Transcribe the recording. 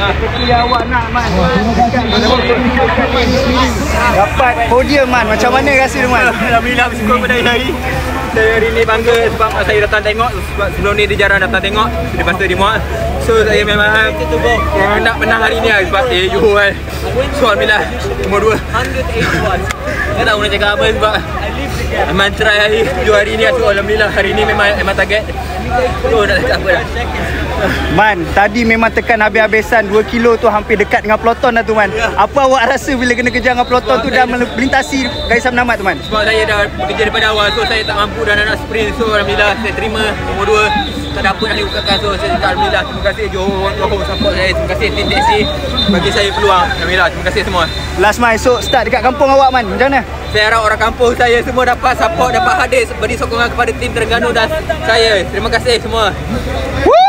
Seperti awak nak Man. Dapat podium Man. Macam mana rasa tu Man? Alhamdulillah bersyukur pada hari. Saya hari ni bangga sebab saya datang tengok. Sebab sebelum ni dia jarang datang tengok. Lepas tu dia muat. So saya memang nak menang hari ni lah. Sebab Johor kan. So Alhamdulillah nombor 2. Saya tak nak cakap apa sebab memang try hari hari ni. So Alhamdulillah hari ni memang target. So nak cakap apa dah. Man, tadi memang tekan habis-habisan 2 kilo tu hampir dekat dengan peloton dah tu Man. Apa awak rasa bila kena kejar dengan peloton tu dah melintasi garisan penamat tu Man? Sebab saya dah bekerja daripada awal, so saya tak mampu dan nak sprint. So Alhamdulillah saya terima nombor 2. Tak ada apa nak dibukakan. So saya cakap Alhamdulillah, terima kasih Johor support saya. Terima kasih tim taxi bagi saya peluang. Alhamdulillah, terima kasih semua. Last Man, esok start dekat kampung awak Man, macam mana? Saya harap orang kampung saya semua dapat support, dapat hadir, beri sokongan kepada tim Terengganu dan saya. Terima kasih semua. Woo!